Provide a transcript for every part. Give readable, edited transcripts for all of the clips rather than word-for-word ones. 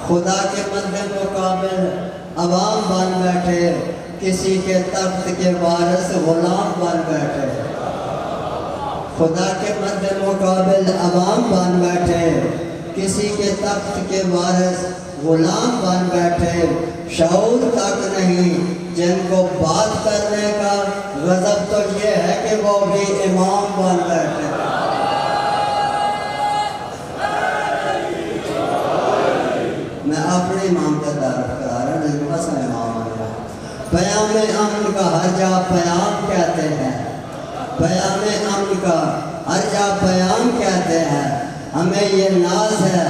خدا کے مد مقابل عوام بن بیٹھے، کسی کے تخت کے وارث غلام بن بیٹھے۔ خدا کے مد مقابل عوام بن بیٹھے، کسی کے تخت کے وارث غلام بن بیٹھے۔ شعور تک نہیں جن کو بات کرنے کا، غضب تو یہ ہے کہ وہ بھی امام بن بیٹھے۔ میں اپنے امام کا تعارف کرا رہا ہوں، لیکن بس میں امام آ رہا ہوں۔ پیام امن کا ہر جا پیام کہتے ہیں، پیام امن کا ہر جا پیام کہتے ہیں۔ ہمیں یہ ناز ہے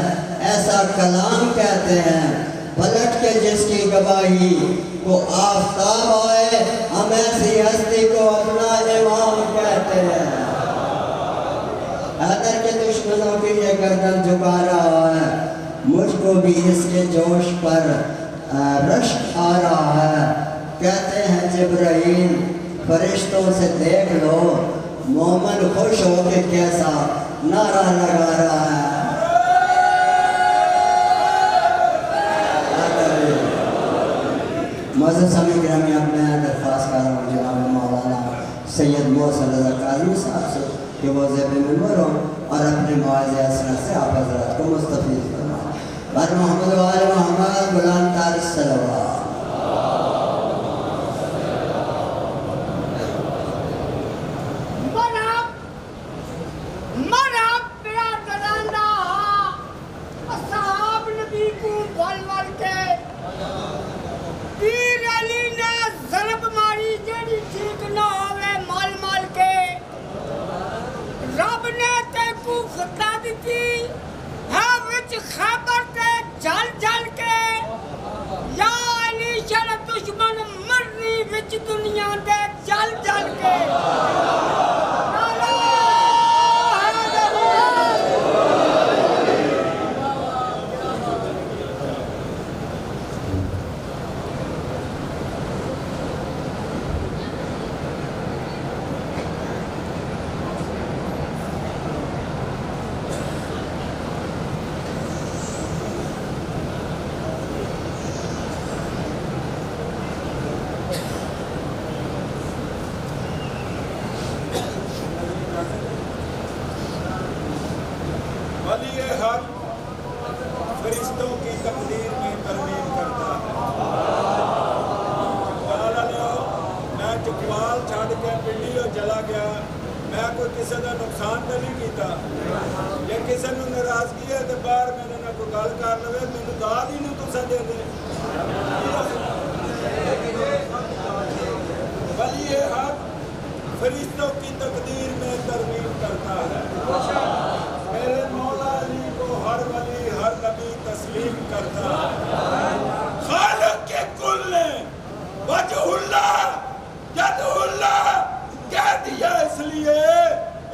ایسا کلام کہتے ہیں، پلٹ کے جس کی گواہی کو آفتاب آئے، ہم ایسی ہستی کو اپنا امام کہتے ہیں۔ حیدر کے دشمنوں کی یہ گردن جھکا رہا ہے، مجھ کو بھی اس کے جوش پر رشک آ رہا ہے۔ کہتے ہیں جبرائیل فرشتوں سے دیکھ لو، مومن خوش ہو کے کیسا نعرہ لگا رہا ہے۔ معزز سامعین گرامی، اب میں درخواست کر رہا ہوں جناب مولانا سید محسن رضا کاظمی صاحب سے کہ وہ زیب منبر ہوں اور اپنے مواعظ حسنہ سے آپ حضرات کو مستفید فرمائیں۔ بر محمد و آل محمد، بلند تر صلوات۔ دنیا دے جل جل کے ولی حق فرشتوں کی تقدیر میں ترمیم کرتا ہے۔ میں چکوال چھڑ کے پنڈی چلا گیا، میں کوئی کسی کا نقصان تو نہیں کیتا، یا کسی نے ناراضگی ہے تو باہر میرے نہ کوئی گل کر لو، میرے داد ہی نہیں تسا دے دے۔ ولی حق فرشتوں کی تقدیر میں ترمیم کرتا ہے۔ میرے مولا علی کو ہر ولی ہر نبی تسلیم کرتا ہے۔ خالق کے کل نے وجہ اللہ ید اللہ کہہ دیا اس لیے،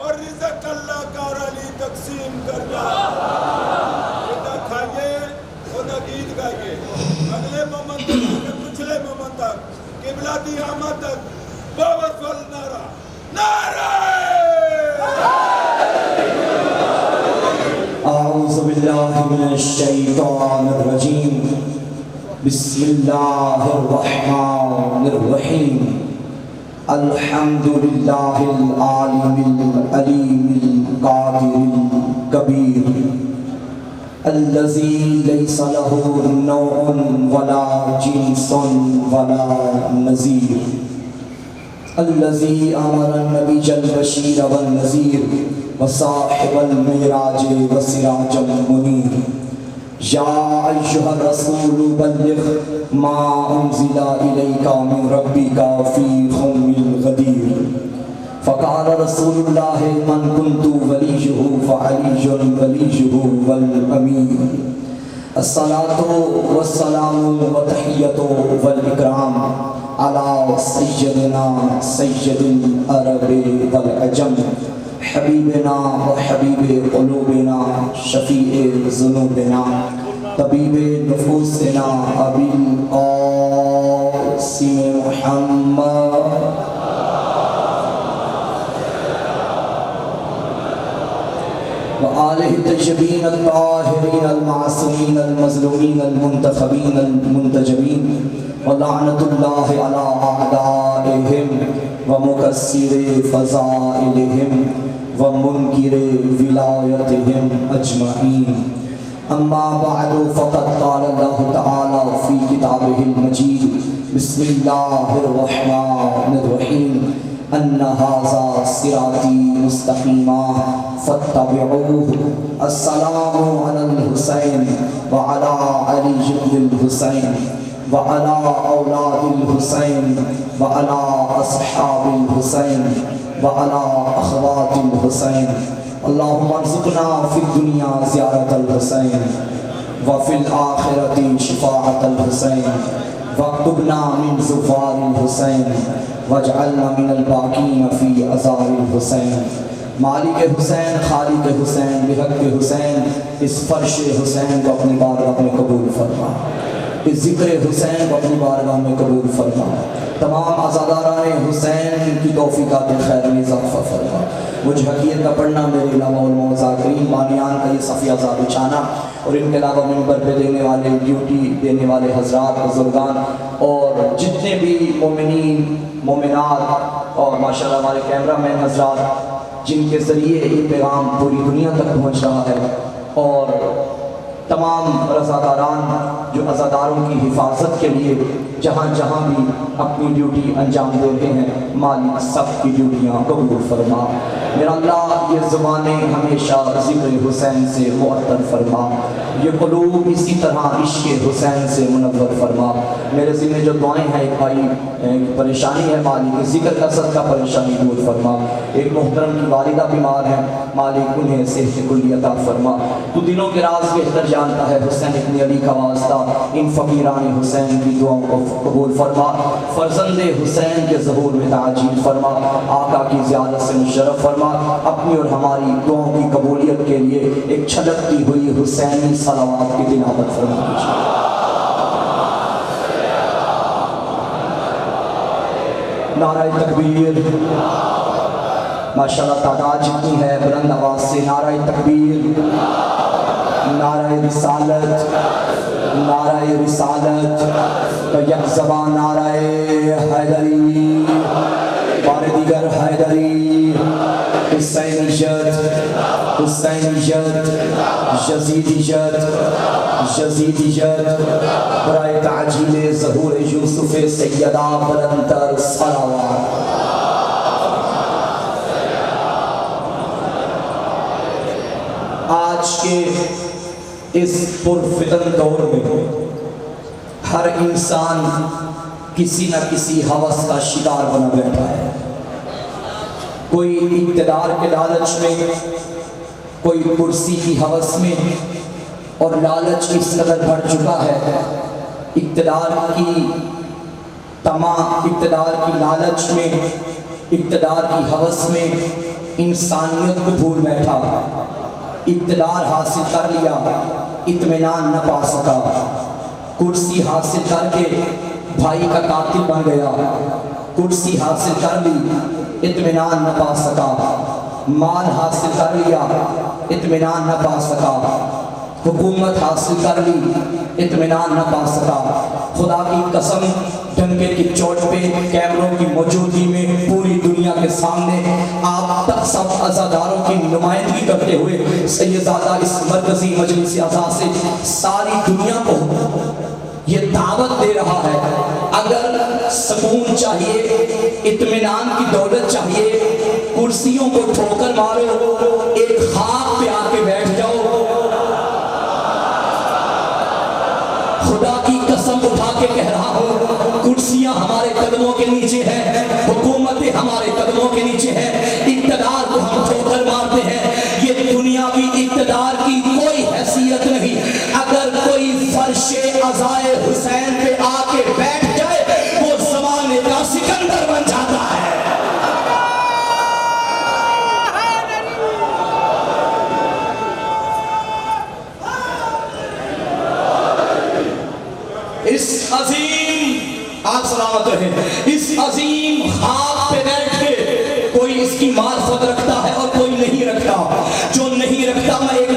اور رزق اللہ کا علی تقسیم کرتا ہے۔ ادا کھائیے ادا گیت گائیے، اگلے مومن تک پچھلے مومن تک قبلہ دی آمد تک باوفل نعرہ نعرہ اعوذ باللہ من الشیطان الرجیم، بسم اللہ الرحمن الرحیم۔ الحمدللہ العالم العلیم القادر الکبیر، الذی لیس لہ نوع ولا جنس ولا نظیر، الذي أمر النبي البشير والنذير وصاحب المعراج وسراج المنير، يا أيها الرسول بلغ ما أنزل إليك من ربك في أم الغدير، فقال رسول الله من كنت وليه فعلي وليه والأمير، الصلاة والسلام والتحية والإكرام على سيدنا سيد العرب والعجم، حبيبنا وحبيب قلوبنا، شفيع ذنوبنا، طبيب نفوسنا، أبي القاسم محمد وآل وآلہ الطیبین الطاہرین المعصومین المظلومین المنتخبین المنتجبین ولعنت اللہ علی اعدائہم ومکسر فضائلہم ومنکر ولایتہم اجمعین. اما بعد فقد قال اللہ تعالی فی کتابہ المجید بسم اللہ الرحمن الرحیم ان ھذا صراطی مستقیما فاتبعوه. السلام علی الحسین وعلی علی الحسین وعلی اولاد الحسین وعلی اصحاب الحسین وعلی اخوات الحسین. اللہم ارزقنا فی الدنیا زیارت الحسین وفی الآخرت شفاعت الحسین واکتبنا من زفار الحسین واجعلنا من الباقین فی ازار الحسین. مالک حسین، خالق حسین، بحق حسین، اس فرش حسین کو اپنی بارگاہ میں قبول فرما، اس ذکر حسین کو اپنی بارگاہ میں قبول فرما. تمام عزاداران حسین کی توفیقات خیر میں اضافہ فرما. مجھ حقیقت کا پڑھنا، میرے علاوہ علماء ذاکرین بانیان کا یہ صفیہ ذا بچھانا، اور ان کے علاوہ منبر پہ دینے والے، ڈیوٹی دینے والے حضرات، بزرگان اور جتنے بھی مومنین مومنات اور ماشاءاللہ ہمارے کیمرہ مین حضرات جن کے ذریعے یہ پیغام پوری دنیا تک پہنچ رہا ہے، اور تمام رضاکاران جو عزاداروں کی حفاظت کے لیے جہاں جہاں بھی اپنی ڈیوٹی انجام دے رہے ہیں، مالک سب کی ڈیوٹیاں قبول فرما. میرا اللہ یہ زبانیں ہمیشہ ذکر حسین سے معطر فرما، یہ قلوب اسی طرح عشق حسین سے منور فرما. میرے ذمہ جو دعائیں ہیں، ایک بھائی پریشانی ہے، مالک ذکر کا صدقہ پریشانی دور فرما. ایک محترم کی والدہ بیمار ہیں، مالک انہیں صحت کلی عطا فرما. تو دلوں کے راز بہتر جانتا ہے، حسین ابن علی کا واسطہ ان فقیران حسین کی دعاؤں کو قبول فرما. فرزند حسین کے ظہور میں تعجیل فرما، آقا کی زیارت سے مشرف فرما. اپنی اور ہماری دعاؤں کی قبولیت کے لیے ایک چھلکتی ہوئی حسینی صلوات کی تلاوت فرما دیجیے. نعرہ تکبیر. ماشاءاللہ تعداد جتنی ہے بلند آواز سے نعرہ تکبیر، نعرہ رسالت، نعرہ رسالت، یک زبان نعرہ حیدری، بار دیگر حیدری، حسینیت، حسینیت، یزیدیت، یزیدیت، برائے تعجیل ظہور یوسف سیدہ بلندتر صلوات. آج کے اس پرفتن دور میں ہر انسان کسی نہ کسی ہوس کا شکار بنا بیٹھا ہے. کوئی اقتدار کے لالچ میں، کوئی کرسی کی ہوس میں، اور لالچ اس قدر بڑھ چکا ہے، اقتدار کی لالچ میں، اقتدار کی ہوس میں انسانیت کو بھول بیٹھا. اقتدار حاصل کر لیا، اطمینان نہ پا سکا. کرسی حاصل کر کے بھائی کا قاتل بن گیا. کرسی حاصل کر لی، اطمینان نہ پا سکا. مال حاصل کر لیا، اطمینان نہ پا سکا. حکومت حاصل کر لی، اطمینان نہ پا سکا. خدا کی قسم، ڈنکے کی چوٹ پہ کیمروں کی موجودگی میں پوری دنیا کے سامنے آپ تک سب عزاداروں کی نمائندگی کرتے ہوئے سیدزادہ اس مرکزی مجلس اعزا سے ساری دنیا کو یہ دعوت دے رہا ہے، اگر سکون چاہیے، اطمینان کی دولت چاہیے، کرسیوں کو ٹھوکر مارو، ایک خاک پہ آ کے بیٹھ جاؤ. خدا کی قسم اٹھا کے کہہ رہا ہوں، کرسیاں ہمارے قدموں کے نیچے ہیں، حکومتیں ہمارے قدموں کے نیچے ہیں. اقتدار کو ہم ٹھوکر مارتے ہیں. یہ دنیاوی اقتدار کی کوئی حیثیت نہیں. اگر کوئی فرش عزائے حسین پہ آ کے بیٹھ جائے، وہ زمانے کا سکندر بن جاتا ہے. اس عظیم، آپ سلامت رہیں، اس عظیم خاک پہ بیٹھ کے کوئی اس کی معرفت رکھتا ہے اور کوئی نہیں رکھتا. جو نہیں رکھتا، میں ایک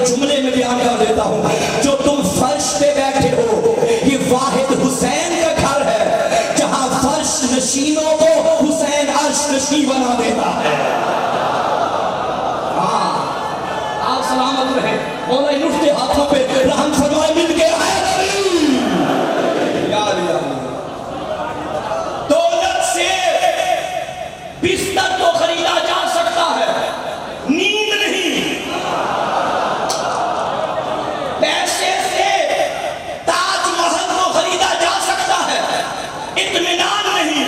تم فرش پہ بیٹھے ہو یہ واحد حسین کا گھر ہے جہاں فرش نشینوں کو حسین عرش نشین بنا دیتا ہے. ہاں آپ سلامت رہے. مولا ان اٹھتے ہاتھوں پہ رحم فرمائے مل کے آئے دولت سے بستر تو خریدا جا سکتا ہے, نیند نہیں. پیسے سے تاج محل کو خریدا جا سکتا ہے, اطمینان نہیں.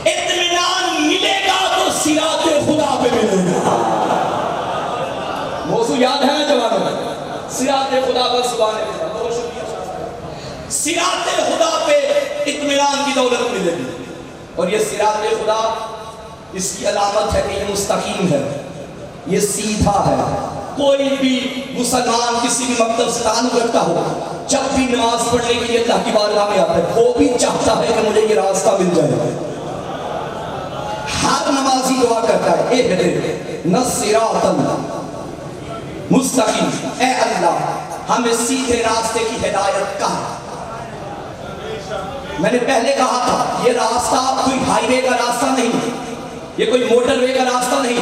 اطمینان ملے گا تو صراط خدا پہ ملے گا. موضوع یاد ہے نا جوانوں؟ صراط خدا پر سبحان اللہ. بہت شکریہ. صراط خدا پہ اطمینان کی دولت ملے گی. اور یہ صراط خدا اس کی علامت ہے کہ یہ مستقیم ہے, یہ سیدھا ہے. کوئی بھی مسلمان کسی بھی مکتب سے تعلق رکھتا ہو جب بھی نماز پڑھنے کے لیے اللہ کی بارگاہ میں آتا ہے وہ بھی چاہتا ہے کہ مجھے یہ راستہ مل جائے. ہر نمازی دعا کرتا ہے اہدنا الصراط المستقیم, اے اللہ ہمیں سیدھے راستے کی ہدایت کا. میں نے پہلے کہا تھا یہ راستہ کوئی ہائی وے کا راستہ نہیں, یہ کوئی موٹر وے کا راستہ نہیں.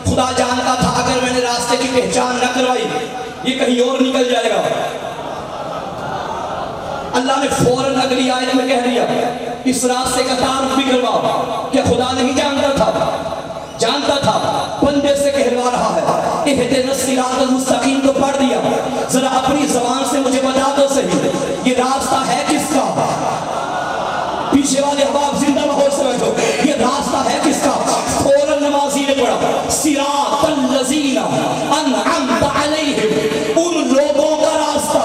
خدا جانتا تھا اگر میں نے راستے کی پہچان نہ کروائی یہ کہیں اور نکل جائے گا. اللہ نے فوراً اگلی آیت میں کہہ دیا اس راستے کا تعارف بھی کروا. کہ خدا نہیں جانتا تھا, جانتا تھا, بندے سے کہلوا رہا ہے اہدنا الصراط المستقیم تو پڑھ دیا. ذرا اپنی زبان سے مجھے بتا دو صحیح یہ راستہ ہے کس کا؟ پیچھے والے احباب زندہ ماحول سے بیٹھو. یہ راستہ ہے کس کا؟ فوراً نمازی نے پڑھا صراط الذین انعمت علیہم, ان لوگوں کا راستہ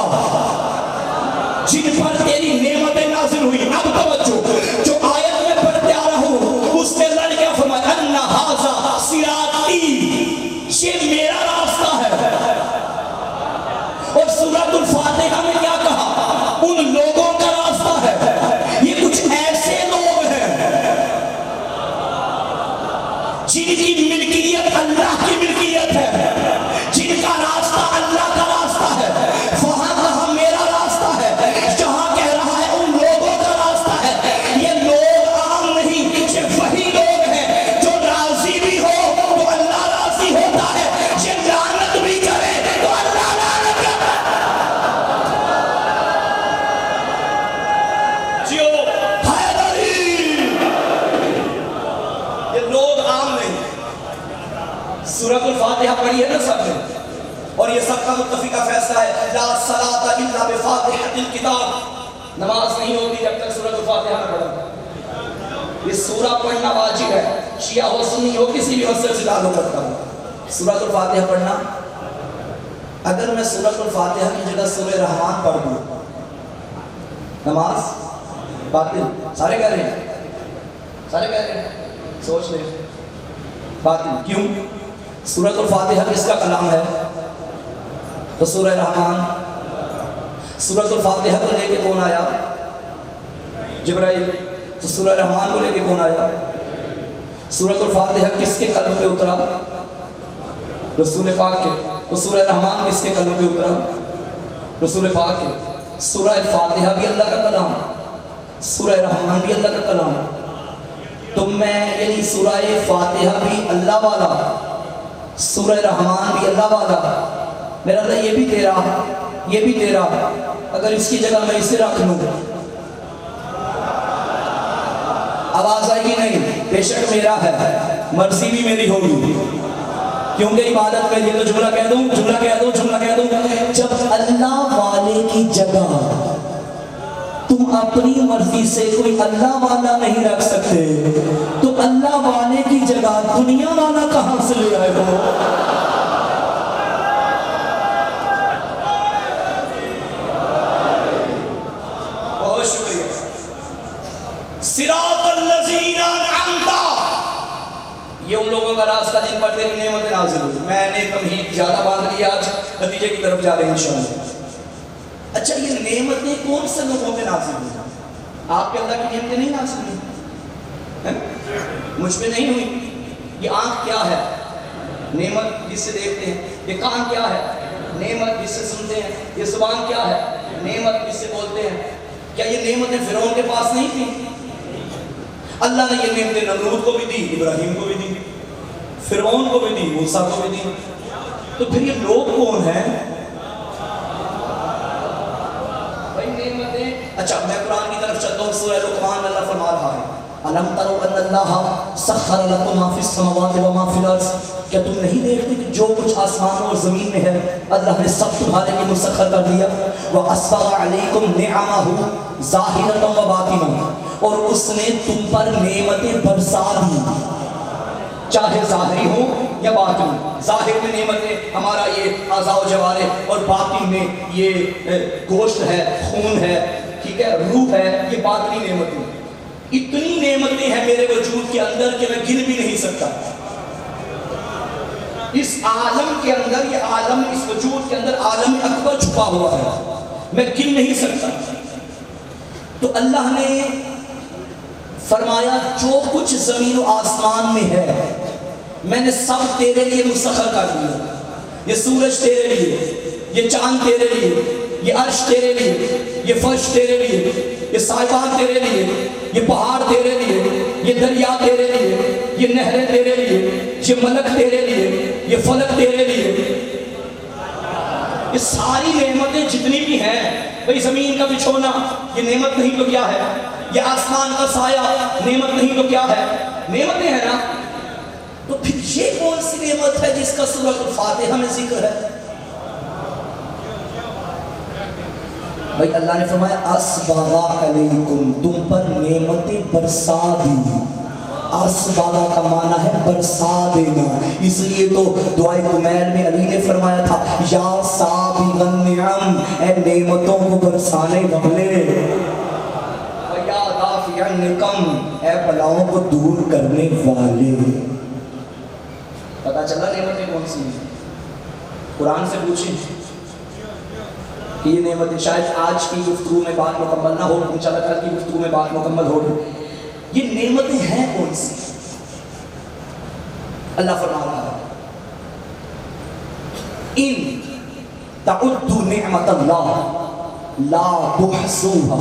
جن پر تیری نعمتیں نازل ہوئی. اب توجہ, جو آیت میں پڑھتے آ رہا ہوں اس نے لڑ کے فرمایا ان ھذا صراطی, یہ میرا راستہ ہے. اور سورۃ الفاتحہ میں کیا کہا؟ ان لوگوں کا راستہ ہے. یہ کچھ ایسے لوگ ہیں جن کی ملکیت اللہ کی ملکیت ہے, جن کا راستہ اللہ کا راستہ ہے. وہاں کہاں میرا راستہ ہے, جہاں کہہ رہا ہے ان لوگوں کا راستہ ہے. یہ لوگ عام نہیں, یہ وہی لوگ ہیں جو راضی بھی ہو تو اللہ راضی ہوتا ہے, یہ لعنت بھی کرے تو اللہ لعنت کرتا ہے. جو حیدری, یہ لوگ عام نہیں. سورۃ الفاتحہ پڑھی ہے نا سب نے, اور یہ سب کا متفقہ فیصلہ ہے لا صلاۃ الا بفاتحۃ الکتاب. نماز نہیں ہوتی جب تک سورۃ الفاتحہ نہ پڑھو. یہ سورہ پڑھنا واجب ہے, شیعہ ہو سنی ہو کسی بھی مذہب سے تعلق رکھتا ہو. سورۃ الفاتحہ پڑھنا. اگر میں سورۃ الفاتحہ کی جگہ سورہ رحمان پڑھ دوں نماز باطل. سارے کہہ رہے ہیں, سارے کہہ رہے ہیں, سوچ لیں باطل. کیوں؟ سورۃ الفاتحہ کس کا کلام ہے؟ تو سورہ رحمان. سورۃ الفاتحہ کو لے کے کون آیا؟ جبرائیل. تو سورہ رحمان کو لے کے کون آیا؟ سورۃ الفاتحہ کس کے قلب پہ اترا؟ رسول پاک کے. تو سورہ رحمان کس کے قلب پہ اترا؟ رسول پاک کے. سورہ فاتحہ بھی اللہ کا کلام, سورہ رحمان بھی اللہ کا کلام. تو میں یعنی سورہ فاتحہ بھی اللہ والا, سورہ رحمان بھی اللہ والا. میرا اللہ یہ بھی تیرا, یہ بھی تیرا. اگر اس کی جگہ میں اسے رکھ لوں آواز آئے گی نہیں. بے شک میرا ہے, مرضی بھی میری ہوگی, کیونکہ عبادت میں یہ تو جملہ کہہ دوں, جملہ کہہ دوں, جملہ کہہ دوں. جب اللہ والے کی جگہ تم اپنی مرضی سے کوئی اللہ والا نہیں رکھ سکتے تو اللہ والے کی جگہ دنیا والا کہاں سے لے آئے ہو؟ بہت شکریہ. صراط الذین انعمت, یہ ان لوگوں کا راستہ جن پر تیری نعمت نازل ہوئی. میں نے تمہید زیادہ باندھ لی, آج نتیجے کی طرف جا رہے ہیں انشاءاللہ. اچھا یہ نعمتیں کون سے لوگوں پہ نازل ہوئی؟ آپ کے اللہ کی نعمتیں نہیں نازل ہوئی, مجھ پہ نہیں ہوئی. یہ آنکھ کیا ہے؟ نعمت جس سے دیکھتے ہیں. یہ کان کیا ہے؟ نعمت جس سے سنتے ہیں، یہ زبان کیا ہے؟ نعمت جس سے بولتے ہیں. کیا یہ نعمتیں فرعون کے پاس نہیں تھیں؟ اللہ نے یہ نعمتیں نمرود کو بھی دی، ابراہیم کو بھی دی، فرعون کو بھی دی، موسیٰ کو بھی دی. تو پھر یہ لوگ کون ہیں بھائی نعمتیں؟ اچھا میں قرآن کی طرف چلتا ہوں. سورہ لقمان اللہ فرما رہا ہے الم تروا ان اللہ سخر لکم ما فی السماوات و ما فی الارض. کیا تم نہیں دیکھتے کہ جو کچھ آسمانوں اور زمین میں ہے اللہ نے سب تمہارے لیے مسخر کر دیا. واسبغ علیکم نعمہ ظاہرۃ و باطنہ، اور اس نے تم پر نعمتیں برسا دی، چاہے ظاہری ہوں یا باطنی. ظاہر میں نعمتیں ہمارا یہ اعضاء و جوارح، اور باطن میں یہ گوشت ہے، خون ہے، ٹھیک ہے، روح ہے، یہ باطنی نعمتیں. اتنی نعمتیں ہیں میرے وجود کے اندر کہ میں گن بھی نہیں سکتا. اس عالم کے اندر، یہ عالم، اس وجود کے اندر عالم اکبر چھپا ہوا ہے، میں گن نہیں سکتا. تو اللہ نے فرمایا جو کچھ زمین و آسمان میں ہے میں نے سب تیرے لیے مسخر کر دیا. یہ سورج تیرے لیے، یہ چاند تیرے لیے، یہ عرش تیرے لیے، یہ فرش تیرے لیے، یہ سائبان تیرے لیے، یہ پہاڑ تیرے لیے، یہ دریا تیرے لیے، یہ نہریں تیرے لیے، یہ ملک تیرے لیے، یہ فلک تیرے لیے. یہ ساری نعمتیں جتنی بھی ہیں بھئی، زمین کا بچھونا یہ نعمت نہیں تو کیا ہے؟ یہ آسمان کا سایہ نعمت نہیں تو کیا ہے؟ نعمتیں ہیں نا. تو پھر یہ کون سی نعمت ہے جس کا سورۃ الفاتحہ میں ذکر ہے؟ بھائی اللہ نے فرمایا اسبغ علیکم، تم پر نعمتیں برسا دی. اسبغ کا معنی ہے برسا دینا. اس لیے تو دعائے کمیل میں علی نے فرمایا تھا یا سابغ النعم، اے نعمتوں کو برسانے والے، یا دافع النقم، اے بلاؤں کو دور کرنے والے. پتہ چلا نعمتیں کون سی ہیں؟ قرآن سے پوچھیں کہ یہ نعمتیں، شاید آج کی گفتگو میں بات مکمل نہ ہو، انشاءاللہ کل کی گفتگو میں بات مکمل ہو. یہ نعمتیں ہیں کون سی؟ اللہ فرما رہا ہے ان تعدوا نعمت اللہ لا تحصوها.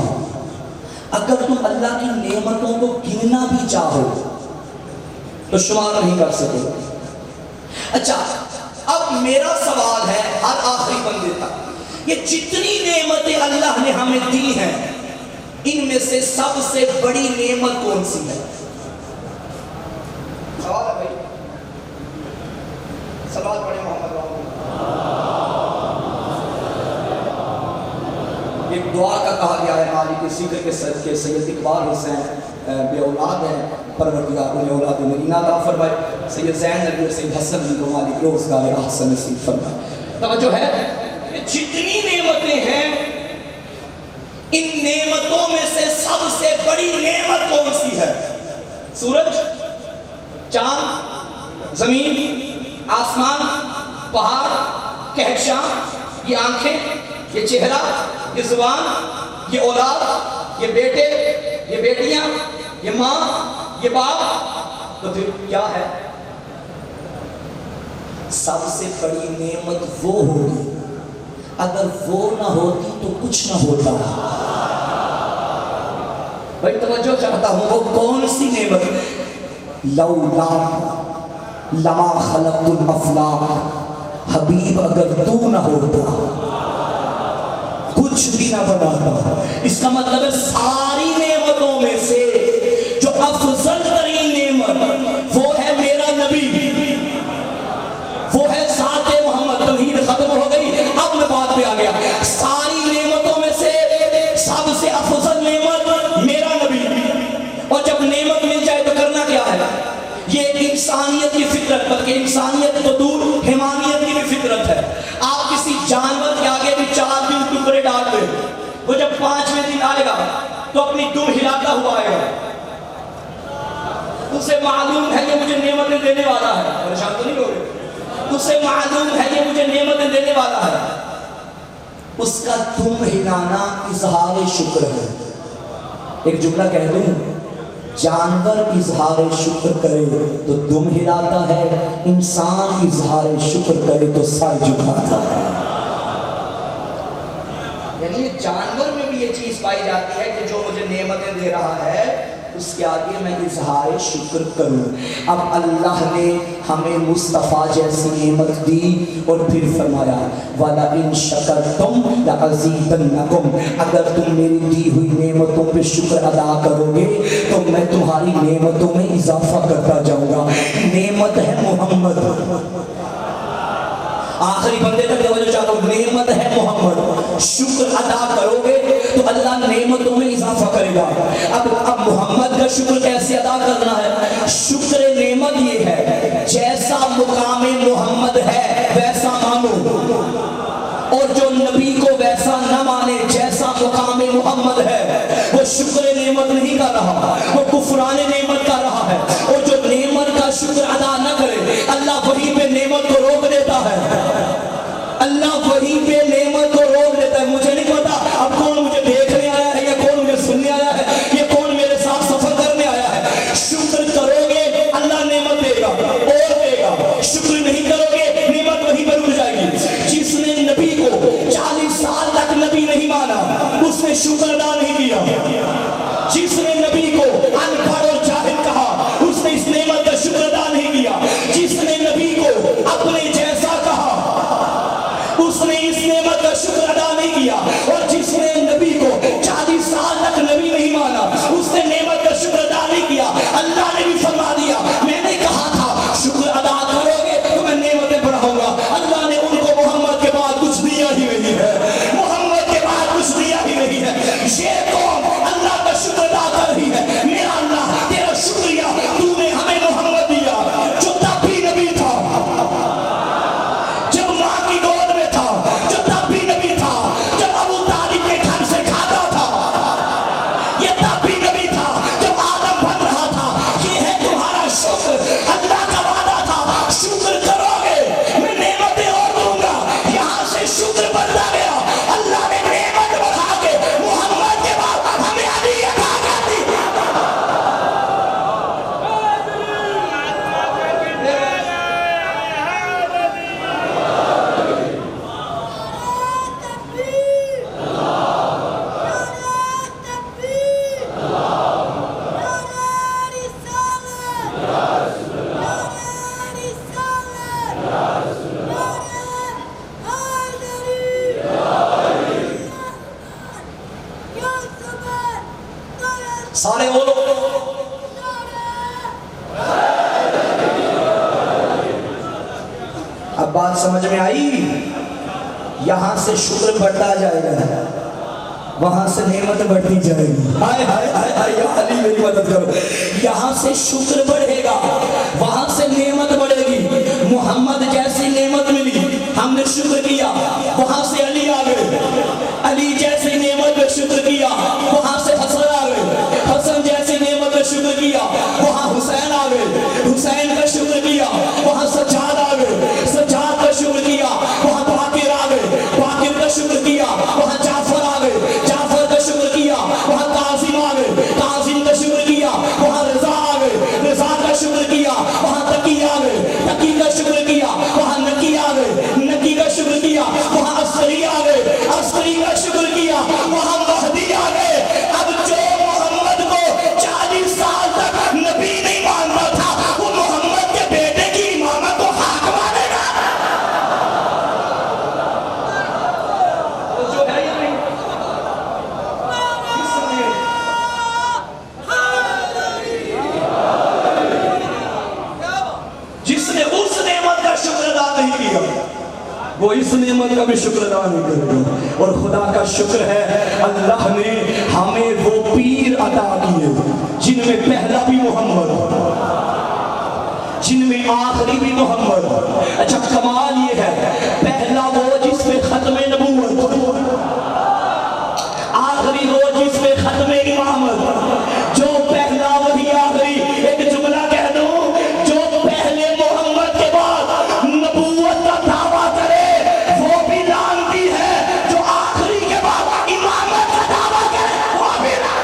اگر تم اللہ کی نعمتوں کو گننا بھی چاہو تو شمار نہیں کر سکو. اچھا اب میرا سوال ہے ہر آخری بندے تک، یہ جتنی نعمتیں اللہ نے ہمیں دی ہیں ان میں سے سب سے بڑی نعمت کون سی ہے؟ سوال ہے بھائی، سوال پڑھے محمد بابو. ایک دعا کا کہا گیا ہے مالک ذکر کے صدقے سید اقبال حسین بے اولاد ہیں، پروردگار انہیں اولاد مدینہ عطا فرمائے. سید زین نبی اور سید حسن جی کو مالک روزگار احسن نصیب فرمائے. توجہ ہے، جتنی نعمتیں ہیں ان نعمتوں میں سے سب سے بڑی نعمت کون سی ہے؟ سورج، چاند، زمین، آسمان، پہاڑ، کہکشاں، یہ آنکھیں، یہ چہرہ، یہ زبان، یہ اولاد، یہ بیٹے، یہ بیٹیاں، یہ ماں، یہ باپ. تو پھر کیا ہے؟ سب سے بڑی نعمت وہ ہوگی، اگر وہ نہ ہوتی تو کچھ نہ ہوتا. بھائی توجہ چاہتا ہوں، وہ کون سی نعمت؟ لولا لما خلقت الافلاق، حبیب اگر تو نہ ہوتا کچھ بھی نہ بناتا. اس کا مطلب ہے ساری نعمتوں میں سے جو افضل ترین نعمت وہ ہے میرا نبی، وہ ہے ذات محمد. توحید ختم ہو گئی، اب میں بات پہ آ گیا. ساری نعمتوں میں سے سب سے افضل نعمت میرا نبی. اور جب نعمت مل جائے تو کرنا کیا ہے؟ یہ انسانیت کی فطرت، بلکہ انسانیت تو دور حیوانیت کی بھی فطرت ہے. آپ کسی جانور کے آگے بھی 4 دن ٹکڑے ڈال دیں، وہ جب 5ویں دن آئے گا تو اپنی دم ہلاتا ہوا آئے گا. اسے معلوم ہے یہ مجھے نعمتیں دینے والا ہے. پریشان تو نہیں ہو رہے؟ اسے معلوم ہے یہ مجھے نعمتیں دینے والا ہے. اس کا دم ہلانا اظہار شکر ہے. ایک جملہ کہہ دوں، جانور اظہار شکر کرے تو دم ہلاتا ہے، انسان اظہار شکر کرے تو سر جھکاتا ہے. یعنی جانور میں بھی یہ چیز پائی جاتی ہے کہ جو مجھے نعمتیں دے رہا ہے اس کے آگے میں اظہار شکر کروں. اب اللہ نے ہمیں مصطفیٰ جیسی نعمت دی اور پھر فرمایا وَلَئِن شَكَرْتُمْ لَأَزِيدَنَّكُمْ، اگر تم میری دی ہوئی نعمتوں پہ شکر ادا کرو گے تو میں تمہاری نعمتوں میں اضافہ کرتا جاؤں گا. نعمت ہے محمد. آخری بندے تک توجہ چاہتا ہوں. نعمت ہے محمد. شکر ادا کرو گے تو اللہ نعمتوں میں اضافہ کرے گا. اب محمد کا شکر کیسے ادا کرنا ہے؟ شکر نعمت یہ ہے جیسا مقام محمد ہے ویسا مانو، اور جو نبی کو ویسا نہ مانے جیسا مقام محمد ہے وہ شکر نعمت نہیں کر رہا، وہ کفران نعمت کر رہا ہے. اور جو نعمت کا شکر ادا نہ کرے اللہ وہیں پہ نعمت کو روک دیتا ہے. اللہ وہیں پہ نعمت کو روک دیتا ہے. مجھے نہیں پتا اب کون مجھے دیکھنے آیا ہے یا کون مجھے سننے آیا ہے یا کون میرے ساتھ سفر کرنے آیا ہے. شکر کرو گے اللہ نعمت دے گا اور دے گا. شکر نہیں کرو گے نعمت وہیں پر رک جائے گی. جس نے نبی کو 40 سال تک نبی نہیں مانا اس نے شکر ادا نہیں کیا. جس نے نبی کو ان پڑھ اور جاہل کہا اس نے اس نعمت کا شکر ادا نہیں کیا. جس نے نبی کو اپنے جیسا کہا اس نے اس نعمت کا شکر ادا نہیں کیا. اور جس نے نبی کو 40 سال تک نبی نہیں مانا اس نے نعمت کا شکر ادا نہیں کیا. اللہ نے بھی فرما دیا میں نے کہا تھا شکر ادا کرو گے تو میں نعمتیں بڑھاؤں گا. اللہ نے ان کو محمد کے بعد کچھ دیا ہی نہیں ہے. محمد کے بعد کچھ دیا ہی نہیں ہے. یہ قوم اللہ کا شکر ادا کر رہی ہے. میرا اللہ تیرا شکریہ تو نے ہمیں محمد دیا جو تب بھی نبی تھا، جب ماں کی گود میں تھا، جو تب بھی نبی تھا، جب ابو طالب کے گھر سے کھاتا تھا یہ تب بھی نبی تھا، جب آدم بن رہا تھا. یہ ہے تمہارا شکر. اللہ کا وعدہ تھا شکر کرو گے میں نعمتیں اور دوں گا. یہاں سے شکر بڑھتا گیا. اللہ نے نعمت بڑھا کے محمد کے بعد ہمیں علی عطا کر دی. سارے بولو اب بات سمجھ میں آئی. یہاں سے شکر بڑھتا جائے گا وہاں سے نعمت بڑھتی جائے گی. ہائے ہائے ہائے ہائے یا علی میری مدد کرو. یہاں سے شکر بڑھے گا وہاں سے نعمت بڑھے گی. محمد جیسی نعمت ملی ہم نے شکر کیا وہاں سے علی آ گئے. علی جیسی نعمت پہ شکر کیا وہاں سے حسن آ گئے. حسن جیسی نعمت پہ شکر کیا وہاں حسین آ گئے. حسین کا شکر کیا وہاں سجاد آ گئے. سجاد کا شکر کیا وہاں باقر آ گئے. باقر کا شکر کیا وہاں جعفر آ گئے. جعفر کا شکر کیا وہاں قاسم آ گئے. قاسم کا شکر کیا وہاں رضا آ گئے. رضا کا شکر کیا وہاں تقی آ گئے. تقی کا شکر کیا وہاں نقی آ گئے. نقی کا شکر کیا وہاں عسکری آ گئے. عسکری کا شکر کیا وہاں مہدی آ گئے. اب جو محمد کو 40 سال تک نبی نہیں مانتا تھا وہ محمد کے بیٹے کی امامت کو حق مانے گا. جو ہے یا نہیں جس نے اس نعمت کا شکر ادا نہیں کیا وہ اس نعمت کا بھی شکر ادا نہیں کرے گا. اور خدا کا شکر ہے اللہ نے ہمیں وہ پیر عطا کیے جن میں پہلا بھی محمد جن میں آخری بھی محمد. اچھا کمال یہ ہے پہلا وہ جس پہ ختم نبوت، آخری وہ جس پہ ختم امامت. جو پہلا وہی آخری. ایک جملہ کہہ دوں جو پہلے محمد کے بعد نبوت کا دعویٰ کرے وہ بھی لعنتی ہے. جو آخری کے بعد امامت کا دعویٰ کرے وہ بھی لعنتی.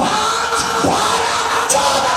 5, 12, 14।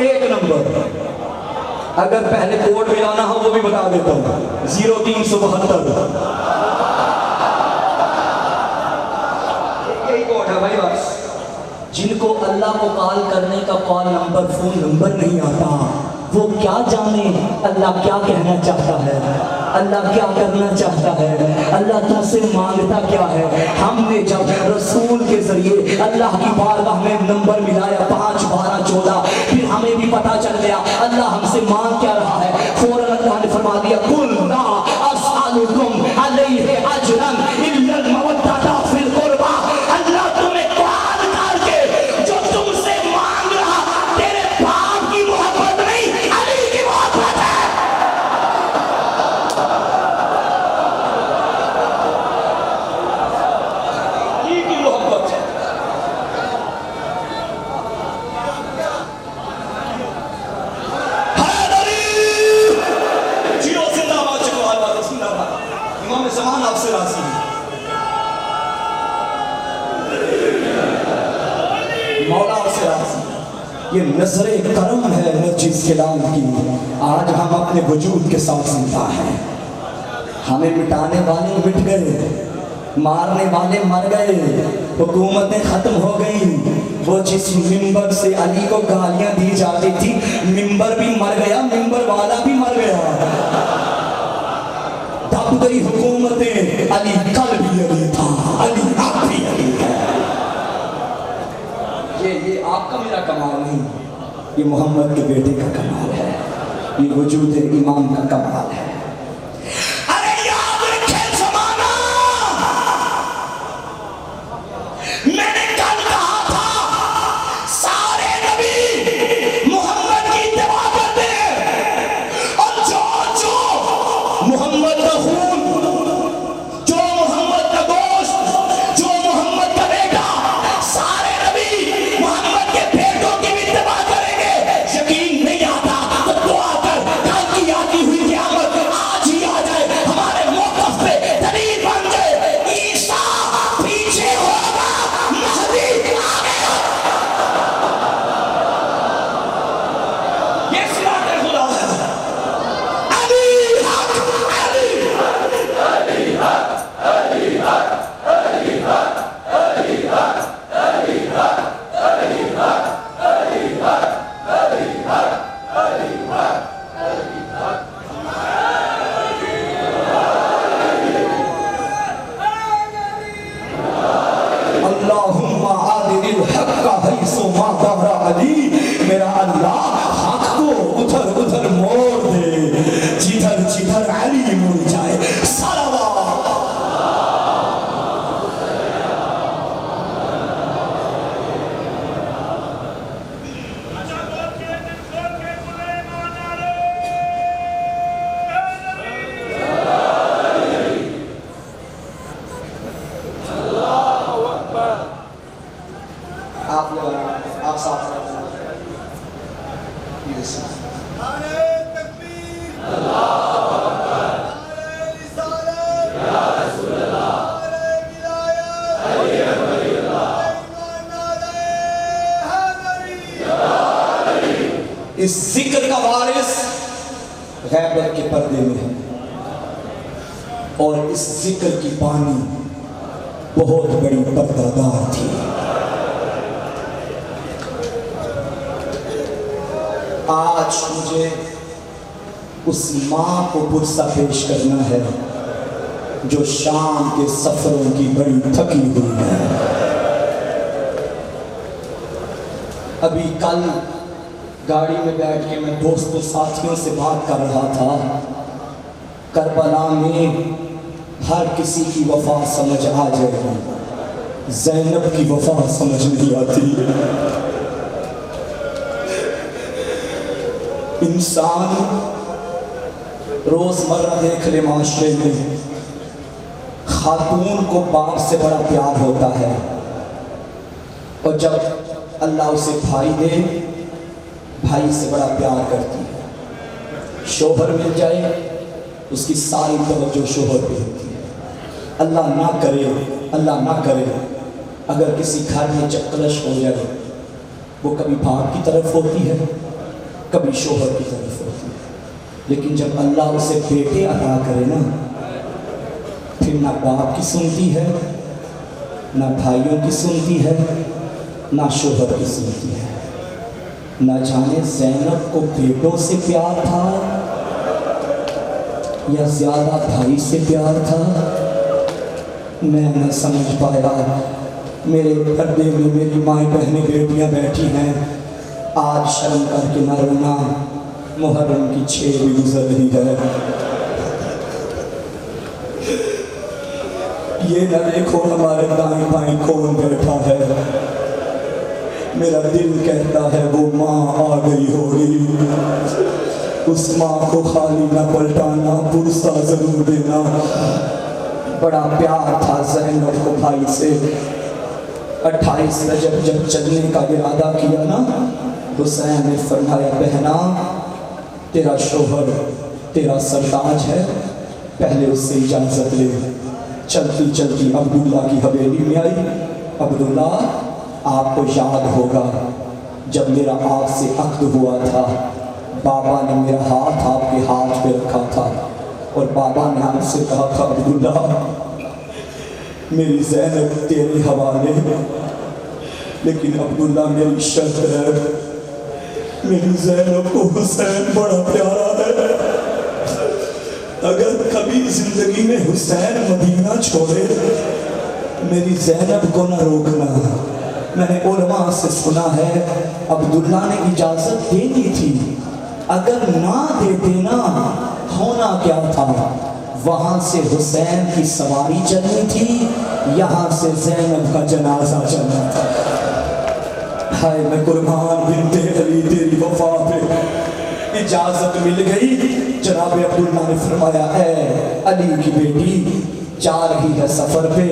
1 نمبر. اگر پہلے کوڈ ملانا ہو وہ بھی بتا دیتا ہوں. 0372. یہی کوڈ ہے بھائی. بس جن کو اللہ کو کال کرنے کا کال نمبر فون نمبر نہیں آتا وہ کیا جانے اللہ کیا کہنا چاہتا ہے, اللہ کیا کرنا چاہتا ہے, اللہ تم سے مانگتا کیا ہے. ہم نے جب رسول کے ذریعے اللہ کی بارگاہ میں نمبر ملایا 5 12 14, پھر ہمیں بھی پتا چل گیا اللہ ہم سے مانگ کیا رہا ہے. فوراً اللہ نے فرما دیا قل لا اسألکم علیہ اجرا الا المودۃ فی القربى. اللہ تمہیں کال کر کے جو تم سے مانگ رہا تیرے باپ کی محبت نہیں علی کی محبت ہے. علی کی محبت ہے. امام زمان آپ سے راضی ہے. مولا آپ سے راضی ہے. یہ نظر کرم ہے نرجس کلام کی. آج ہم اپنے وجود کے ساتھ زندہ ہیں. ہمیں مٹانے والے مٹ گئے, مارنے والے مر گئے, حکومتیں ختم ہو گئیں. وہ جس ممبر سے علی کو گالیاں دی جاتی تھی ممبر بھی مر گیا, ممبر والا بھی مر گیا. دب گئی حکومتیں, علی کل بھی علی تھا, علی اب بھی علی ہے. یہ آپ کا میرا کمال نہیں, یہ محمد کے بیٹے کا کمال ہے, یہ وجود امام کا کمال ہے. ارے یاد رکھے زمانہ, میں نے کل کہا تھا سارے نبی محمد کی اتباع کرتے ہیں, اور جو محمد کا خون, جو محمد کا گوشت, جو محمد کا بیٹا, سارے نبی محمد کے بیٹوں کی بھی اتباع کریں گے. یقین نہیں آتا تو دعا کر کل کی آتی ہوئی قیامت آج ہی آ جائے, ہمارے موقف پہ دلیل بن جائے. عیسیٰ پیچھے ہوگا, مہدی آگے. یہ صراط خدا ہے. علی حق, علی اللہم عادل الحق حیث ما دار علی. میرا اللہ حق کو ادھر ادھر موڑ دے جدھر جدھر علی مڑ جائے. صلوات. آپ لوگ آپ ساتھ نعرہ تکبیر, نعرہ رسالت, نعرہ ولایت, نعرہ حیدری. اس ذکر کا وارث غیبت کے پردے میں ہے, اور اس ذکر کی بانی بہت بڑی پردادار تھی. آج مجھے اس ماں کو پرسہ پیش کرنا ہے جو شام کے سفروں کی بڑی تھکی ہوئی ہے. ابھی کل گاڑی میں بیٹھ کے میں دوستوں ساتھیوں سے بات کر رہا تھا. کربلا میں ہر کسی کی وفا سمجھ آ جائے گی, زینب کی وفا سمجھ نہیں آتی. انسان روزمرہ دیکھ لے معاشرے میں, خاتون کو باپ سے بڑا پیار ہوتا ہے, اور جب اللہ اسے بھائی دے بھائی سے بڑا پیار کرتی ہے. شوہر مل جائے اس کی ساری توجہ شوہر پہ ہوتی ہے. اللہ نہ کرے, اللہ نہ کرے اگر کسی گھر میں چکلش ہو جائے, وہ کبھی باپ کی طرف ہوتی ہے کبھی شوہر کی طرف ہوتی ہے، لیکن جب اللہ اسے بیٹے عطا کرے نا، پھر نہ باپ کی سنتی ہے، نہ بھائیوں کی سنتی ہے، نہ شوہر کی سنتی ہے۔ نہ جانے زینب کو بیٹوں سے پیار تھا یا زیادہ بھائی سے پیار تھا، میں نہ سمجھ پایا۔ میرے پردے میں میری مائیں بہنیں بیٹیاں بیٹھی ہیں، آج شرم کر کے نہ رونا، محرم کی 6 بھی گزر رہی ہے۔ یہ نہ دیکھو ہمارے دائیں بائیں کون بیٹھا ہے، میرا دل کہتا ہے وہ ماں آ گئی ہوگی، اس ماں کو خالی نہ پلٹانا، پرسہ ضرور دینا۔ بڑا پیار تھا زینب کو بھائی سے۔ 28 رجب جب چلنے کا ارادہ کیا نا، حسین نے فرمایا بہنا تیرا شوہر تیرا سرتاج ہے، پہلے اس سے اجازت لے۔ چلتی چلتی عبداللہ کی حویلی میں آئی۔ عبداللہ آپ کو یاد ہوگا جب میرا آپ سے عقد ہوا تھا، بابا نے میرا ہاتھ آپ کے ہاتھ پہ رکھا تھا اور بابا نے آپ سے کہا تھا عبداللہ میری زینب تیرے حوالے، لیکن عبداللہ میری شرط ہے، میری زینب کو حسین بڑا پیارا ہے، اگر کبھی زندگی میں حسین مدینہ چھوڑے میری زینب کو نہ روکنا۔ میں نے علماء سے سنا ہے عبداللہ نے اجازت دے دی تھی، اگر نہ دیتے نا ہونا کیا تھا، وہاں سے حسین کی سواری چلنی تھی، یہاں سے زینب کا جنازہ چلنا تھا۔ ہائے میں قربان بنت علی تیری وفا پہ۔ اجازت مل گئی، جناب عبداللہ نے فرمایا اے علی کی بیٹی جا رہی ہے سفر پہ،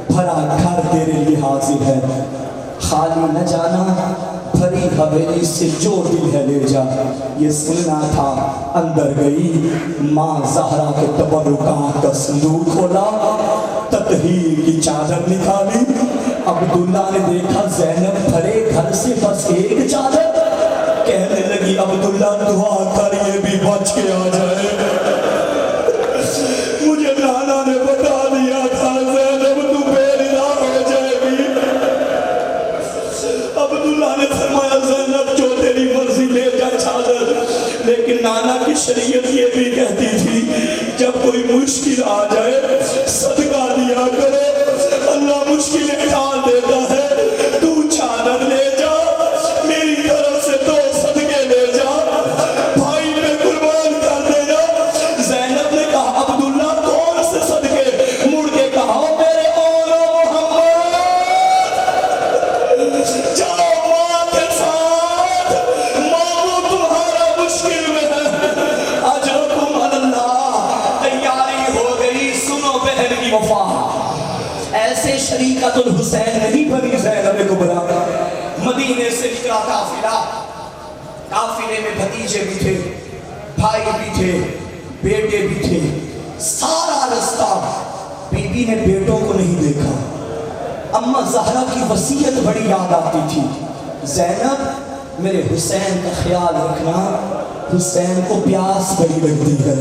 بھرا گھر تیرے لیے حاضر ہے، خالی نہ جانا، بھری حویلی سے جو دل ہے لے جا۔ یہ سننا تھا، اندر گئی، ماں زہرا کے تبرکات کا صندوق کھولا، تطہیر کی چادر نکالی۔ عبداللہ نے دیکھا زینب بھرے گھر سے بس ایک چادر، کہنے لگی عبداللہ دعا کر یہ بھی بچ کے آ جائے۔ مجھے نانا نے بتا دیا تھا زینب تو بے رضا ہو جائے گی۔ عبداللہ نے فرمایا زینب جو تیری مرضی لے جا چادر، لیکن نانا کی شریعت یہ بھی کہتی تھی جب کوئی مشکل آ جائے صدقہ دیا کرو، اللہ مشکلیں ٹال دیتا ہے، تو چادر لے جا، میری طرف سے تو صدقے لے جا، بھائی پہ قربان کر دینا۔ زینب نے کہا عبداللہ کون سے صدقے؟ مڑ کے کہا میرے اولا محمد، جاؤ ماں کے ساتھ، ماں تمہارا مشکل میں ہے، اجرکم اللہ۔ تیاری ہو گئی، سنو بہن کی وفا، ایسے شریکت الحسین نہیں بنی زینب کبریٰ۔ مدینے سے نکلا قافلہ، قافلے میں بھتیجے بھی تھے، بھائی بھی تھے، بیٹے بھی تھے، سارا رستہ بی بی نے بیٹوں کو نہیں دیکھا۔ اماں زہرا کی وصیت بڑی یاد آتی تھی، زینب میرے حسین کا خیال رکھنا، حسین کو پیاس بڑی لگتی ہے،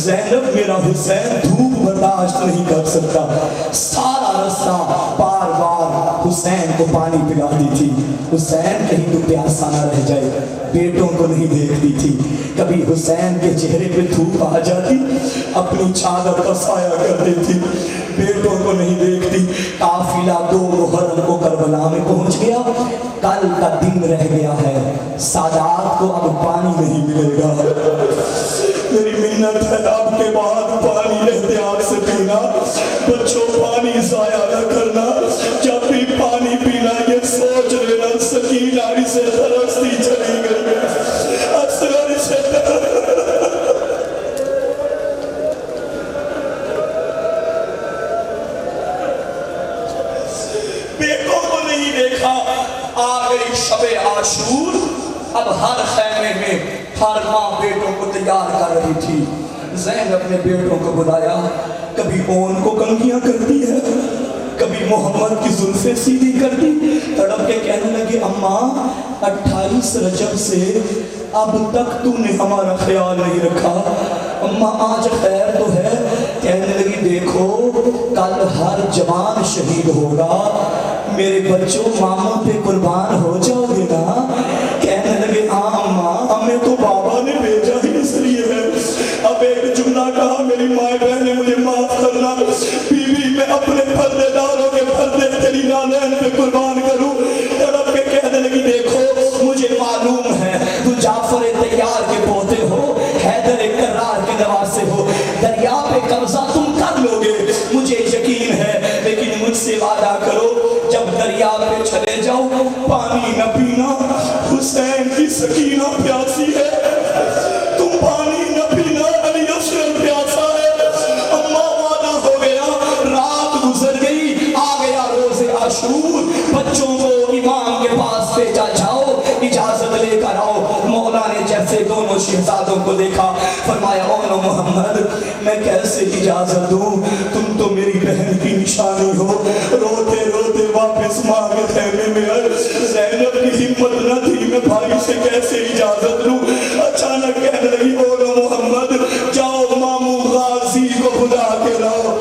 زینب میرا حسین دھوپ برداشت نہیں کر سکتا۔ سارا رستہ بار بار حسین کو پانی پلاتی تھی، حسین کہیں تو پیاسا نہ رہ جائے، بیٹوں کو نہیں دیکھتی تھی۔ کبھی حسین کے چہرے پہ دھوپ آ جاتی، اپنی چادر پر سایہ کر دیتی، بیٹوں کو نہیں دیکھتی۔ قافلہ 2 محرم کو کربلا میں پہنچ گیا، کل کا دن رہ گیا ہے، سادات کو اب پانی نہیں ملے گا۔ میری منت ہے اب کے بعد پانی احتیاط سے پینا، بچوں پانی ضائع نہ کرنا، جب بھی پانی پینا یہ سوچ لینا سکینہ اسے ترستی چلی گئی، اصغر اسے بیٹوں کو نہیں دیکھا۔ آ گئی شب عاشور، اب ہر خیمے میں ہر ماں بیٹوں کو تیار کر رہی تھی۔ زینب نے بیٹوں کو بلایا، کبھی اون کو کنگھیاں کرتی ہے، کبھی محمد کی زلفیں سیدھی کرتی، تڑپ کے کہنے لگی اماں 28 اس رجب سے اب تک تو نے ہمارا خیال نہیں رکھا. اماں آج خیر تو ہے. کہنے لگی دیکھو کل ہر جوان شہید ہوگا, میرے بچوں ماموں پہ قربان ہو جاؤ گے نا. کہنے لگے ہاں اماں, ہمیں تو بابا نے بھیجا ہی اس لیے ہے. اب ایک جملہ کہا, میری مائیں بہنیں مجھے معاف کرنا, بیوی میں اپنے پردے داروں کے پردے تیری نالین پہ قربان کروں. تڑپ کے کہنے لگی دیکھو مجھے معلوم ہے تو جعفر طیار کے پوتے ہو, حیدر کرار کے نواسے ہو, دریا پہ قبضہ تم کر لو گے مجھے یقین ہے, لیکن مجھ سے وعدہ کرو جب دریا پہ چلے جاؤ پانی نہ پینا. حسین کی سکینہ پیاسی ہے, تم پانی نہ پینا, علی اصغر پیاسا ہے. اماں وعدہ ہو گیا. رات گزر گئی, آ گیا روز عاشور. بچوں کو امام کے پاس بھیجا, جاؤ اجازت لے کر آؤ. مولا نے جیسے دونوں شہزادوں کو دیکھا فرمایا او محمد میں کیسے اجازت دوں, تم تو میری بہن کی نشانی ہو. روتے روتے واپس ماں کے خیمے میں آئے. زینب کی ہمت نہ تھی میں بھائی سے کیسے اجازت لوں. اچانک کہنے لگی او محمد جاؤ ماموں غازی کو بلا کے لاؤ.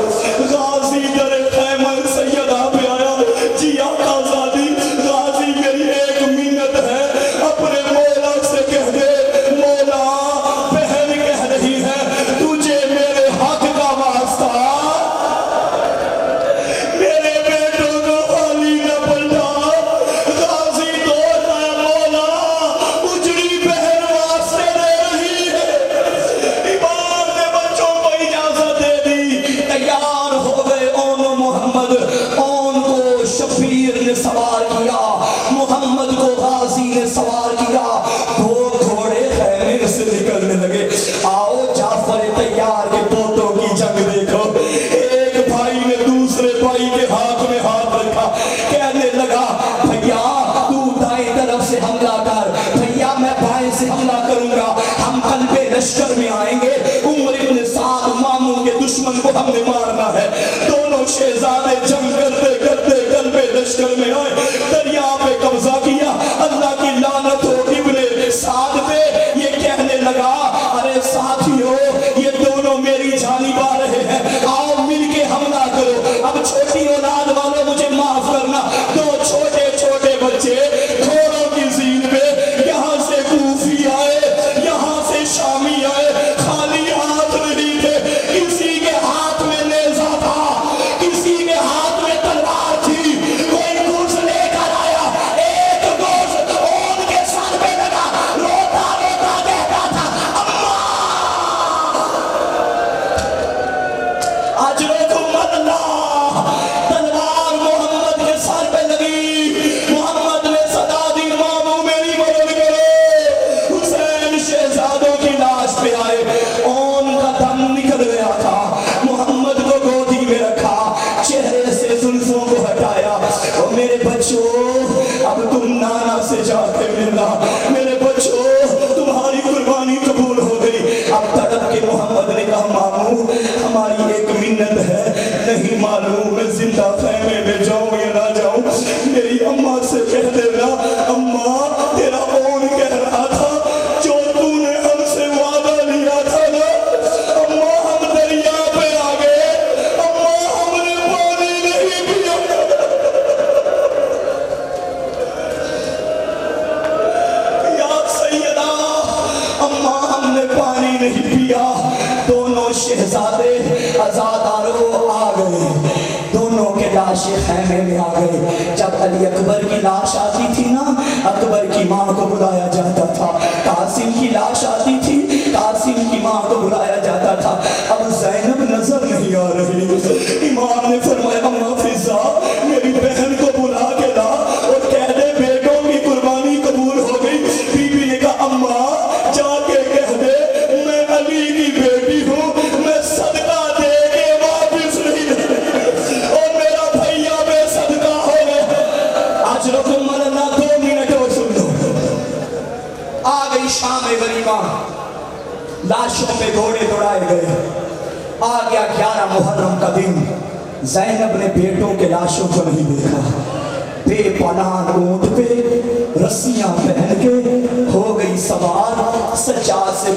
غازی در خیمہ سیدہ پہ آیا. جی آقا زادی, غازی میری ایک منت ہے, اپنے مولا سے کہہ دے مولا بہن کہہ رہی ہے تجھے میرے حق کا واسطہ میرے بیٹوں کو خالی نہ پلٹا. غازی دوڑ آیا, مولا اجڑی بہن واسطے دے رہی ہے. امام نے بچوں کو اجازت دے دی, تیار ہو گئے. اون محمد, اون کو شبیر نے سوار کیا, محمد کو غازی نے سوار کیا. دو گھوڑے خیمے سے نکلنے لگے. آؤ جعفر طیار کے پوتوں کی جنگ دیکھو. ایک بھائی نے دوسرے بھائی کے ہاتھ میں ہاتھ رکھا, کہنے لگا بھیا تو دائیں طرف سے حملہ کر, بھیا میں بائیں سے حملہ کروں گا. ہم قلب لشکر میں آئیں گے. عمر ابن سعد ماموں کے دشمن کو ہم نے مارنا ہے. دونوں شہزادے جنگ کرتے کرتے قلب لشکر میں آئے, دریا پہ قبضہ کیا. اللہ کی لعنت ہو ابن سعد پہ. یہ کہنے لگا ارے ساتھیو یہ دونوں میری جانب آ رہے ہیں, آؤ مل کے حملہ کرو. اب چھوٹی اولاد والوں مجھے معاف کرنا, دو چھوٹے چھوٹے بچے گھوڑوں کی زین پہ یہاں سے کوفی آئے, یہاں سے شامی آئے, خالی ہاتھ نہیں تھے. کسی کے ہاتھ میں نیزہ تھا, کسی کے ہاتھ میں تلوار تھی, کوئی گوشت لے کر آیا. ایک گوشت اون کے سر پہ لگا, روتا روتا کہتا تھا اجرکم اللہ. تلوار محمد کے سر پہ لگی. محمد نے صدا دی ماموں میری مدد کرو. حسین شہزادوں کی لاش پہ آئے, اون کا دم نکل گیا تھا. محمد کو گودی میں رکھا, چہرے سے زلفوں کو ہٹایا. اور میرے بچوں اب تم نانا سے جا کے ملنا, میرے بچوں تمہاری قربانی قبول ہو گئی. اب تڑپ کے محمد نے کہا ماموں ہماری ایک منت ہے, نہیں معلوم میں زندہ خیمے میں جاؤں یا نہ جاؤں. میری اماں سے کہہ دینا اماں تیرا اون کہہ رہا تھا جو تو نے ہم سے وعدہ لیا تھا نا. اماں ہم دریا پہ آ گئے, اماں ہم نے پانی نہیں پیا. یا سیدہ اماں ہم نے پانی نہیں پیا. دونوں شہزادے عزاداروں آ گئے, دونوں کے لاشیں خیمے میں آ گئے. جب علی اکبر کی لاش آتی تھی نا, اکبر کی ماں کو بلایا جاتا تھا. قاسم کی لاش آتی تھی, قاسم کی ماں کو بلایا جاتا تھا. اب زینب نظر نہیں آ رہی. امام نے فرمایا اماں فضا میری بہن کو بلا کے لا اور کہہ دے بیٹوں کی قربانی قبول ہو گئی. بی بی نے کہا اماں جا کے کہہ دے میں علی کی بیٹی ہوں, میں صدقہ دے کے واپس نہیں اور میرا بھیا بے صدقہ ہو گئے. آج رکم ملنا 2 منٹ اور سن لو. آ گئی شام غریبہ, لاشوں پہ گھوڑے دوڑائے گئے. آ گیا 11 محرم کا دن. زینب نے بیٹوں کے لاشوں کو نہیں دیکھا. بے پناہ اونٹ پہ رسیاں پہن کے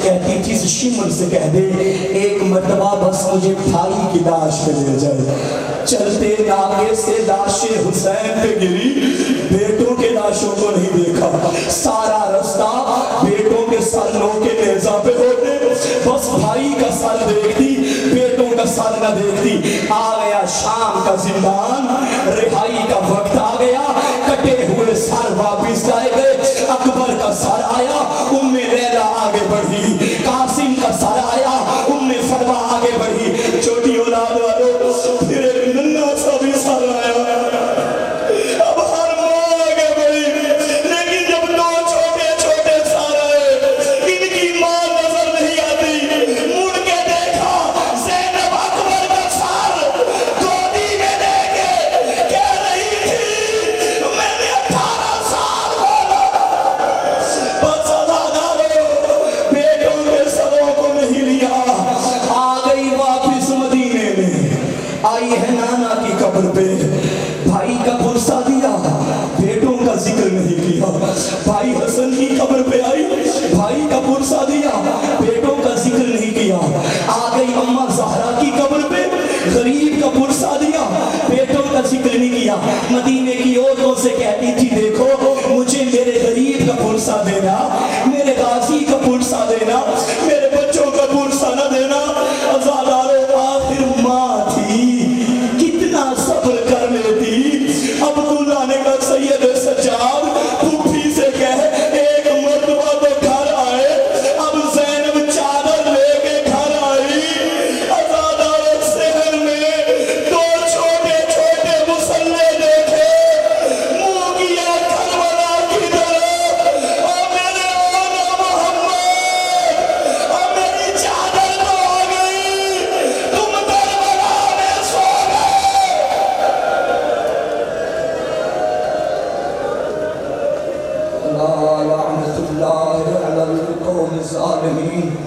کہتی تھی اس شمر سے کہہ دے ایک مرتبہ بس مجھے بھائی کی لاش پہ لے جائے. چلتے ناگے سے لاش حسین پہ گری, بیٹوں کے لاشوں کو نہیں دیکھا. سارا رستہ بیٹوں کے سر نوکے نیزہ پہ ہوتے, بس بھائی کا سر دیکھتی, بیٹوں کا سر نہ دیکھتی. آ گیا شام کا زندان, رہائی کا وقت آ گیا, کٹے ہوئے سر واپس لائے گئے. اکبر کا سر آیا, ام لیلا آگے بڑھی. قاسم کا سر آیا, ام فروا آگے بڑھی. چھوٹی اولاد والوں پھر ایک ننھا سا بھی سر آیا. اب ہر ماں آگے بڑھی, لیکن جب دو چھوٹے چھوٹے سر آئے, ان کی ماں نظر نہیں آتی. مڑ کے دیکھا زینب اکبر کا سر گودی میں لے کے کہہ رہی تھی میں نے 18 سال بولا. بس ازادارو بیٹوں کے سروں کو نہیں لیا. آ گئی واپس مدینے میں, آئی ہے نانا کی قبر پہ, بھائی کا پرسہ دیا, بیٹوں کا ذکر نہیں کیا. بھائی حسن کی قبر پہ آئی, بھائی کا پرسہ دیا, بیٹوں کا ذکر نہیں کیا. آ گئی اماں زہرا کی قبر پہ, غریب کا پرسہ دیا, بیٹوں کا ذکر نہیں کیا. مدینے کی عورتوں سے کہتی تھی دیکھو مجھے میرے غریب کا پرسہ دینا, میرے غازی کا پرسہ دینا, میرے بچوں کا پرسہ نہ دینا. ازادارو آخر ماں تھی, کتنا صبر کر لیتی. عبداللہ نے کہا سید سجاد پھوپھی سے کہہ ایک مرتبہ تو گھر آئے. اب زینب چادر لے کے گھر آئی. ازادارو صحن میں دو چھوٹے چھوٹے مسلے دیکھے, منہ کیا کربلا کی طرف. اور میرے مولا محمد, اور میری چادر تو آ گئی, تم کربلا میں سو گئے. لا لعنت اللہ علی القوم الظالمین.